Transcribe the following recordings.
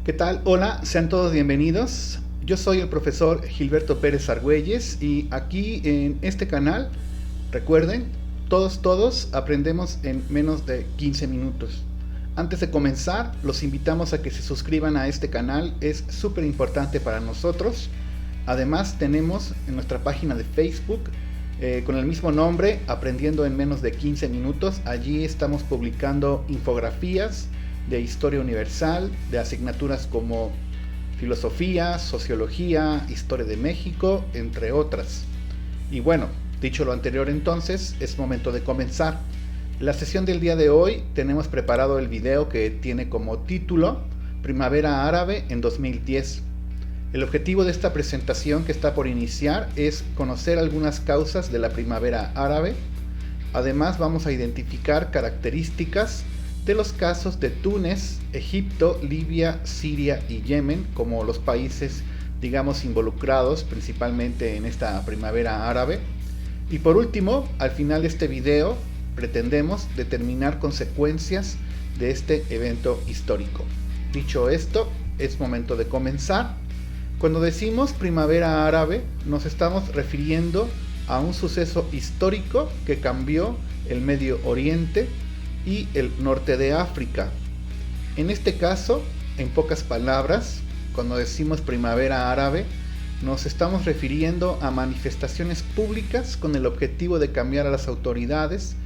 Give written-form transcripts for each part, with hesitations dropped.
¿Qué tal? Hola, sean todos bienvenidos. Yo soy el profesor Gilberto Pérez Argüelles y aquí en este canal, recuerden, todos aprendemos en menos de 15 minutos. Antes de comenzar, los invitamos a que se suscriban a este canal, es súper importante para nosotros. Además, tenemos en nuestra página de Facebook con el mismo nombre, Aprendiendo en menos de 15 minutos. Allí estamos publicando infografías de historia universal, de asignaturas como filosofía, sociología, historia de México, entre otras. Y bueno, dicho lo anterior entonces, es momento de comenzar. En la sesión del día de hoy tenemos preparado el video que tiene como título Primavera Árabe en 2010. El objetivo de esta presentación que está por iniciar es conocer algunas causas de la primavera árabe. Además vamos a identificar características de los casos de Túnez, Egipto, Libia, Siria y Yemen como los países, digamos, involucrados principalmente en esta primavera árabe. Y por último, al final de este video, pretendemos determinar consecuencias de este evento histórico. Dicho esto, es momento de comenzar. Cuando decimos primavera árabe, nos estamos refiriendo a un suceso histórico que cambió el Medio Oriente y el norte de África. En este caso, en pocas palabras, cuando decimos primavera árabe, nos estamos refiriendo a manifestaciones públicas con el objetivo de cambiar a las autoridades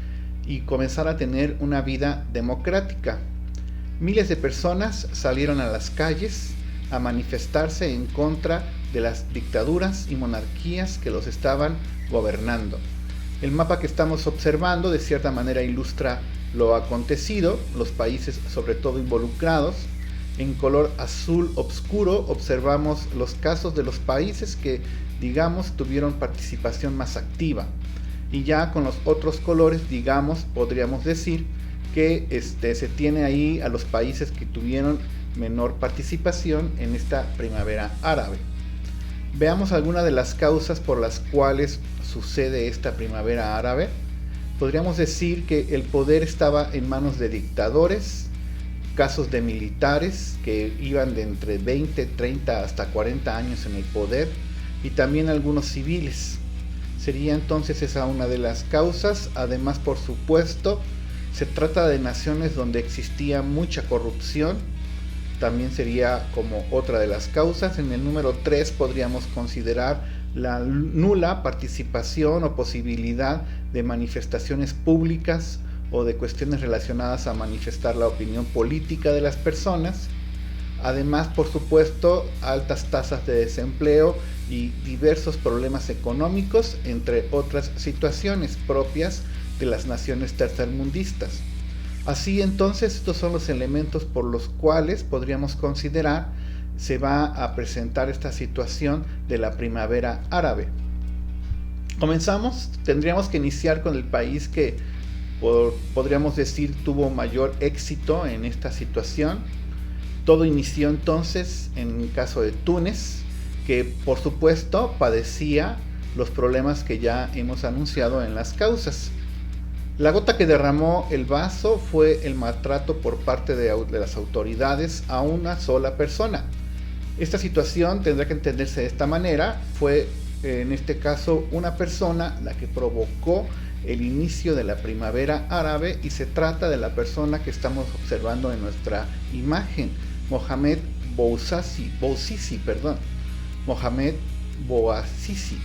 y comenzar a tener una vida democrática. Miles de personas salieron a las calles a manifestarse en contra de las dictaduras y monarquías que los estaban gobernando. El mapa que estamos observando de cierta manera ilustra lo acontecido, los países sobre todo involucrados. En color azul oscuro observamos los casos de los países que, digamos, tuvieron participación más activa. Y ya con los otros colores, digamos, podríamos decir que se tiene ahí a los países que tuvieron menor participación en esta primavera árabe. Veamos algunas de las causas por las cuales sucede esta primavera árabe. Podríamos decir que el poder estaba en manos de dictadores, casos de militares que iban de entre 20, 30 hasta 40 años en el poder y también algunos civiles. Sería entonces esa una de las causas. Además, por supuesto, se trata de naciones donde existía mucha corrupción. También sería como otra de las causas. En el número 3 podríamos considerar la nula participación o posibilidad de manifestaciones públicas o de cuestiones relacionadas a manifestar la opinión política de las personas. Además, por supuesto, altas tasas de desempleo y diversos problemas económicos, entre otras situaciones propias de las naciones tercermundistas. Así entonces, estos son los elementos por los cuales podríamos considerar se va a presentar esta situación de la primavera árabe. Comenzamos, tendríamos que iniciar con el país que podríamos decir tuvo mayor éxito en esta situación. Todo inició entonces en el caso de Túnez, que por supuesto padecía los problemas que ya hemos anunciado en las causas. La gota que derramó el vaso fue el maltrato por parte de las autoridades a una sola persona. Esta situación tendrá que entenderse de esta manera. Fue en este caso una persona la que provocó el inicio de la primavera árabe y se trata de la persona que estamos observando en nuestra imagen, Mohamed Bouazizi. Mohamed Bouazizi.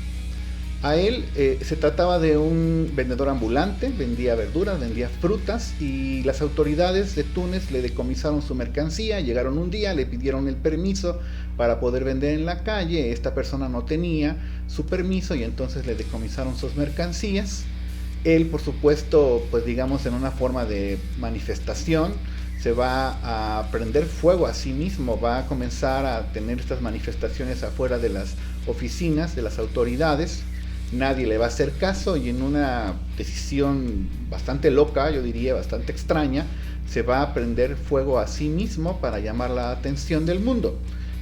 A él se trataba de un vendedor ambulante, vendía verduras, vendía frutas y las autoridades de Túnez le decomisaron su mercancía. Llegaron un día, le pidieron el permiso para poder vender en la calle. Esta persona no tenía su permiso y entonces le decomisaron sus mercancías. Él, por supuesto, pues digamos en una forma de manifestación, se va a prender fuego a sí mismo, va a comenzar a tener estas manifestaciones afuera de las oficinas de las autoridades. Nadie le va a hacer caso y en una decisión bastante loca, yo diría bastante extraña, se va a prender fuego a sí mismo para llamar la atención del mundo.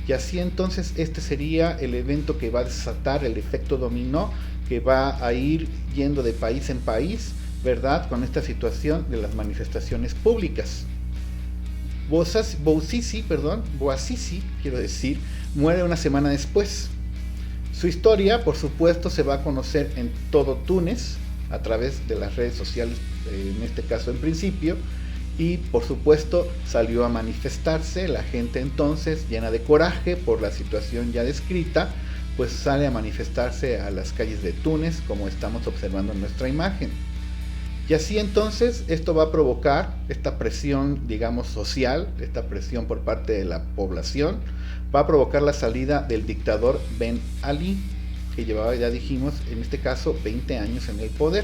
Y así entonces este sería el evento que va a desatar el efecto dominó, que va a ir yendo de país en país, ¿verdad? Con esta situación de las manifestaciones públicas. Bouazizi, quiero decir, muere una semana después. Su historia, por supuesto, se va a conocer en todo Túnez, a través de las redes sociales, en este caso en principio, y por supuesto salió a manifestarse. La gente entonces, llena de coraje por la situación ya descrita, pues sale a manifestarse a las calles de Túnez, como estamos observando en nuestra imagen. Y así entonces esto va a provocar esta presión, digamos, social, esta presión por parte de la población, va a provocar la salida del dictador Ben Ali, que llevaba, ya dijimos, en este caso 20 años en el poder.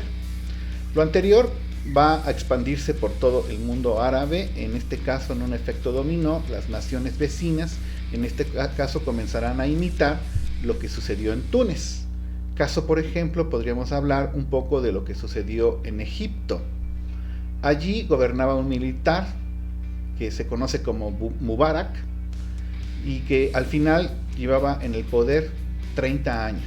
Lo anterior va a expandirse por todo el mundo árabe, en este caso en un efecto dominó. Las naciones vecinas, en este caso, comenzarán a imitar lo que sucedió en Túnez. Caso, por ejemplo, podríamos hablar un poco de lo que sucedió en Egipto. Allí gobernaba un militar que se conoce como Mubarak y que al final llevaba en el poder 30 años.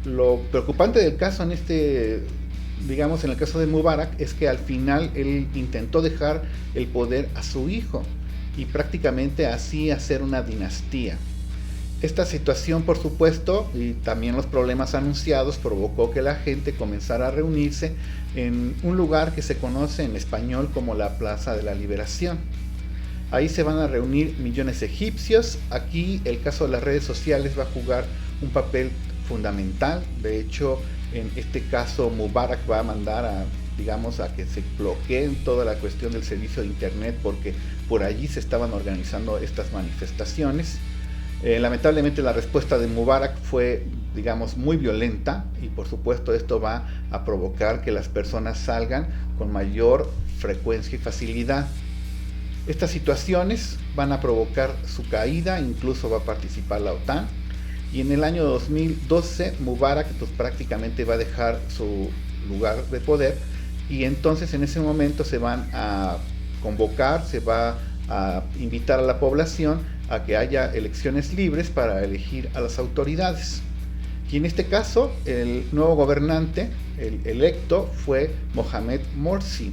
Lo preocupante del caso en el caso de Mubarak, es que al final él intentó dejar el poder a su hijo y prácticamente así hacer una dinastía. Esta situación, por supuesto, y también los problemas anunciados, provocó que la gente comenzara a reunirse en un lugar que se conoce en español como la Plaza de la Liberación. Ahí se van a reunir millones de egipcios. Aquí el caso de las redes sociales va a jugar un papel fundamental. De hecho, en este caso Mubarak va a mandar a que se bloqueen toda la cuestión del servicio de internet, porque por allí se estaban organizando estas manifestaciones. Lamentablemente la respuesta de Mubarak fue, muy violenta, y por supuesto esto va a provocar que las personas salgan con mayor frecuencia y facilidad. Estas situaciones van a provocar su caída, incluso va a participar la OTAN, y en el año 2012 Mubarak prácticamente va a dejar su lugar de poder, y entonces en ese momento se van a convocar, se va a invitar a la población a que haya elecciones libres para elegir a las autoridades. Y en este caso, el nuevo gobernante, el electo, fue Mohamed Morsi.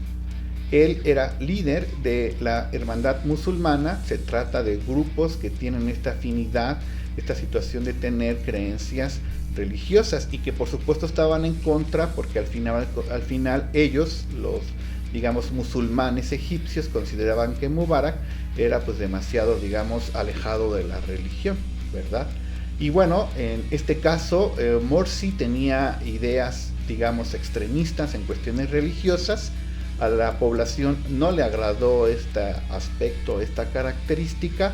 Él era líder de la hermandad musulmana. Se trata de grupos que tienen esta afinidad, esta situación de tener creencias religiosas, y que por supuesto estaban en contra, porque al final ellos, los musulmanes egipcios, consideraban que Mubarak era demasiado, alejado de la religión, ¿verdad? Y bueno, en este caso, Morsi tenía ideas, extremistas en cuestiones religiosas. A la población no le agradó este aspecto, esta característica.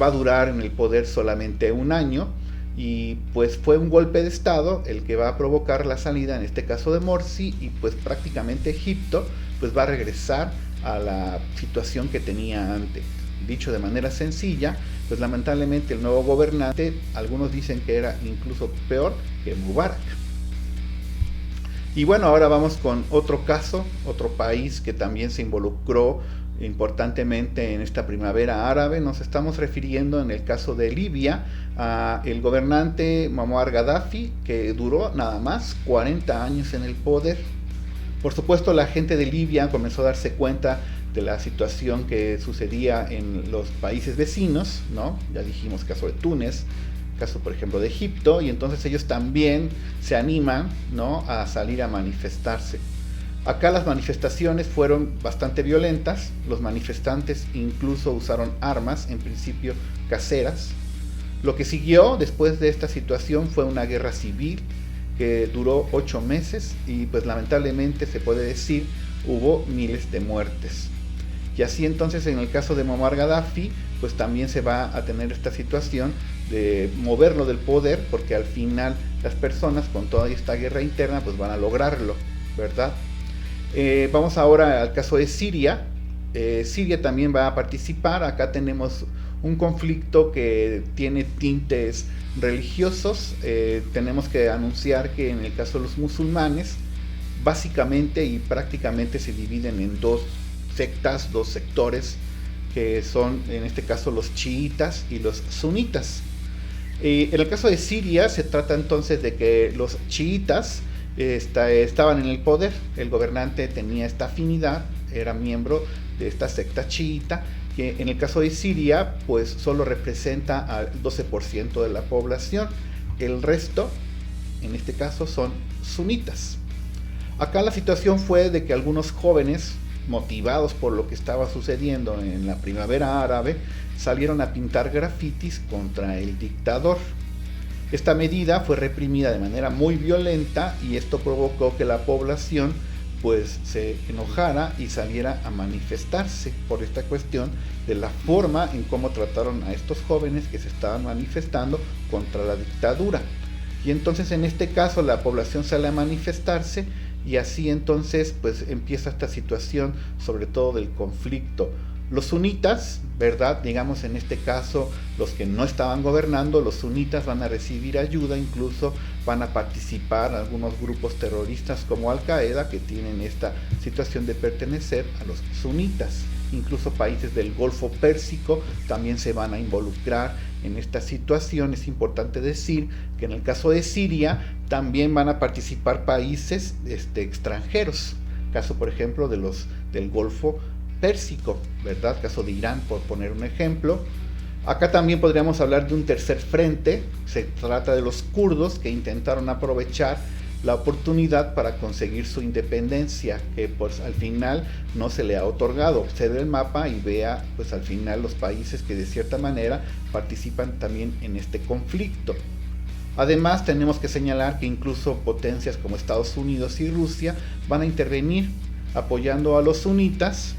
Va a durar en el poder solamente un año, y pues fue un golpe de estado el que va a provocar la salida, en este caso, de Morsi, y pues prácticamente Egipto va a regresar a la situación que tenía antes. Dicho de manera sencilla, lamentablemente el nuevo gobernante, algunos dicen que era incluso peor que Mubarak. Y bueno, ahora vamos con otro caso, otro país que también se involucró importantemente en esta primavera árabe. Nos estamos refiriendo, en el caso de Libia, a el gobernante Muammar Gaddafi, que duró nada más 40 años en el poder. Por supuesto, la gente de Libia comenzó a darse cuenta de la situación que sucedía en los países vecinos, ¿no? Ya dijimos caso de Túnez, caso por ejemplo de Egipto, y entonces ellos también se animan, ¿no?, a salir a manifestarse. Acá las manifestaciones fueron bastante violentas. Los manifestantes incluso usaron armas, en principio caseras. Lo que siguió después de esta situación fue una guerra civil que duró 8 meses, y lamentablemente se puede decir hubo miles de muertes. Y así entonces, en el caso de Muammar Gaddafi, también se va a tener esta situación de moverlo del poder, porque al final las personas, con toda esta guerra interna, van a lograrlo, ¿verdad? Vamos ahora al caso de Siria. Siria también va a participar. Acá tenemos un conflicto que tiene tintes religiosos. Tenemos que anunciar que en el caso de los musulmanes, básicamente y prácticamente se dividen en dos sectas, dos sectores, que son en este caso los chiitas y los sunitas. En el caso de Siria se trata entonces de que los chiitas estaban en el poder. El gobernante tenía esta afinidad era miembro de esta secta chiita, que en el caso de Siria pues solo representa al 12% de la población. El resto, en este caso, son sunitas. Acá la situación fue de que algunos jóvenes, motivados por lo que estaba sucediendo en la primavera árabe, salieron a pintar grafitis contra el dictador. Esta medida fue reprimida de manera muy violenta y esto provocó que la población pues se enojara y saliera a manifestarse por esta cuestión de la forma en cómo trataron a estos jóvenes que se estaban manifestando contra la dictadura. Y entonces en este caso la población sale a manifestarse y así entonces pues empieza esta situación, sobre todo del conflicto. Los sunitas, ¿verdad? Digamos en este caso, los que no estaban gobernando, los sunitas van a recibir ayuda, incluso van a participar algunos grupos terroristas como Al-Qaeda que tienen esta situación de pertenecer a los sunitas. Incluso países del Golfo Pérsico también se van a involucrar en esta situación. Es importante decir que en el caso de Siria también van a participar países extranjeros, caso por ejemplo de los del Golfo Pérsico, ¿verdad? Caso de Irán, por poner un ejemplo. Acá también podríamos hablar de un tercer frente. Se trata de los kurdos que intentaron aprovechar la oportunidad para conseguir su independencia, que pues al final no se le ha otorgado. Observe el mapa y vea pues al final los países que de cierta manera participan también en este conflicto. Además tenemos que señalar que incluso potencias como Estados Unidos y Rusia van a intervenir apoyando a los sunitas,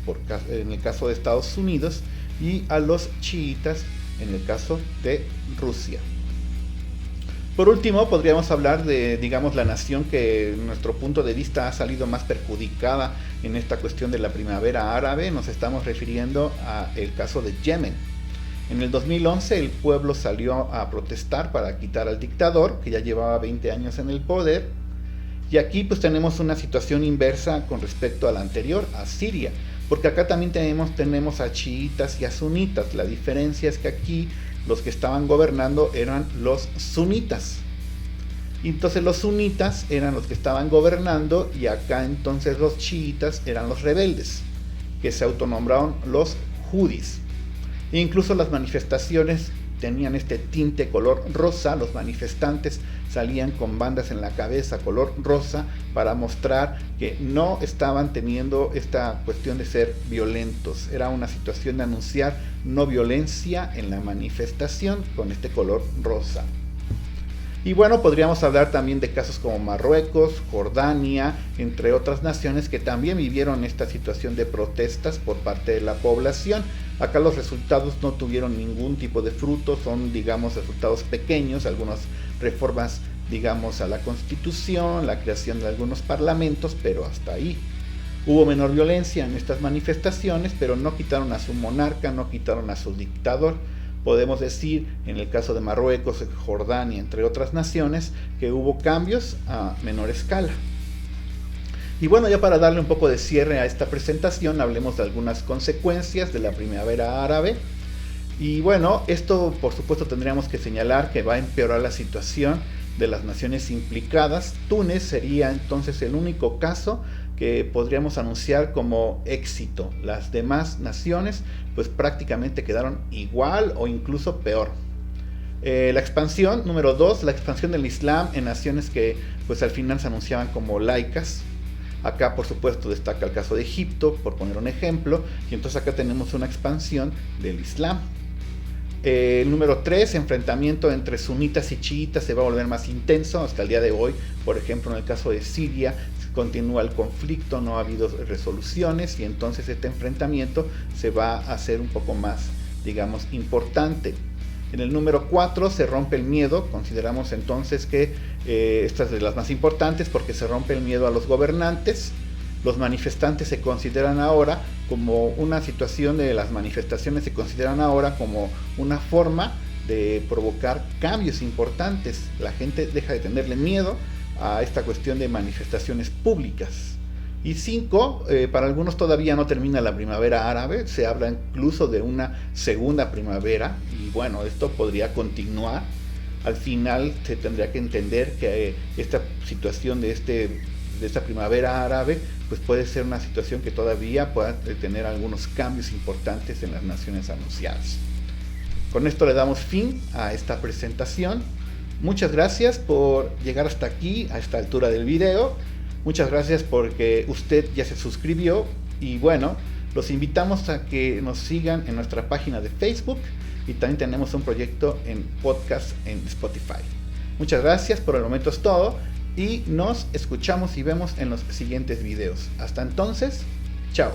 en el caso de Estados Unidos, y a los chiitas en el caso de Rusia. Por último, podríamos hablar de, digamos, la nación que en nuestro punto de vista ha salido más perjudicada en esta cuestión de la primavera árabe. Nos estamos refiriendo al caso de Yemen. En el 2011 el pueblo salió a protestar para quitar al dictador, que ya llevaba 20 años en el poder. Y aquí pues tenemos una situación inversa con respecto a la anterior, a Siria, porque acá también tenemos a chiitas y a sunitas. La diferencia es que aquí los que estaban gobernando eran los sunitas. Y entonces los sunitas eran los que estaban gobernando y acá entonces los chiitas eran los rebeldes, que se autonombraron los hudis. E incluso las manifestaciones tenían este tinte color rosa. Los manifestantes salían con bandas en la cabeza color rosa para mostrar que no estaban teniendo esta cuestión de ser violentos. Era una situación de anunciar no violencia en la manifestación con este color rosa. Y bueno, podríamos hablar también de casos como Marruecos, Jordania, entre otras naciones que también vivieron esta situación de protestas por parte de la población. Acá los resultados no tuvieron ningún tipo de fruto, son, digamos, resultados pequeños, algunas reformas, digamos, a la Constitución, la creación de algunos parlamentos, pero hasta ahí. Hubo menor violencia en estas manifestaciones, pero no quitaron a su monarca, no quitaron a su dictador. Podemos decir, en el caso de Marruecos, Jordania, entre otras naciones, que hubo cambios a menor escala. Y bueno, ya para darle un poco de cierre a esta presentación, hablemos de algunas consecuencias de la primavera árabe. Y bueno, esto por supuesto tendríamos que señalar que va a empeorar la situación de las naciones implicadas. Túnez sería entonces el único caso que podríamos anunciar como éxito. Las demás naciones pues prácticamente quedaron igual o incluso peor. La expansión, número 2, la expansión del Islam en naciones que pues al final se anunciaban como laicas. Acá por supuesto destaca el caso de Egipto, por poner un ejemplo, y entonces acá tenemos una expansión del Islam. Número 3, enfrentamiento entre sunitas y chiitas se va a volver más intenso hasta el día de hoy. Por ejemplo, en el caso de Siria continúa el conflicto, no ha habido resoluciones y entonces este enfrentamiento se va a hacer un poco más, digamos, importante. En el número 4 se rompe el miedo. Consideramos entonces que esta es de las más importantes porque se rompe el miedo a los gobernantes. Los manifestantes se consideran ahora como una situación de las manifestaciones, se consideran ahora como una forma de provocar cambios importantes. La gente deja de tenerle miedo a esta cuestión de manifestaciones públicas. Y 5, para algunos todavía no termina la primavera árabe, se habla incluso de una segunda primavera y bueno, esto podría continuar. Al final se tendría que entender que esta situación de este esta primavera árabe, pues puede ser una situación que todavía pueda tener algunos cambios importantes en las naciones anunciadas. Con esto le damos fin a esta presentación. Muchas gracias por llegar hasta aquí, a esta altura del video. Muchas gracias porque usted ya se suscribió. Y bueno, los invitamos a que nos sigan en nuestra página de Facebook. Y también tenemos un proyecto en podcast en Spotify. Muchas gracias, por el momento es todo. Y nos escuchamos y vemos en los siguientes videos. Hasta entonces, chao.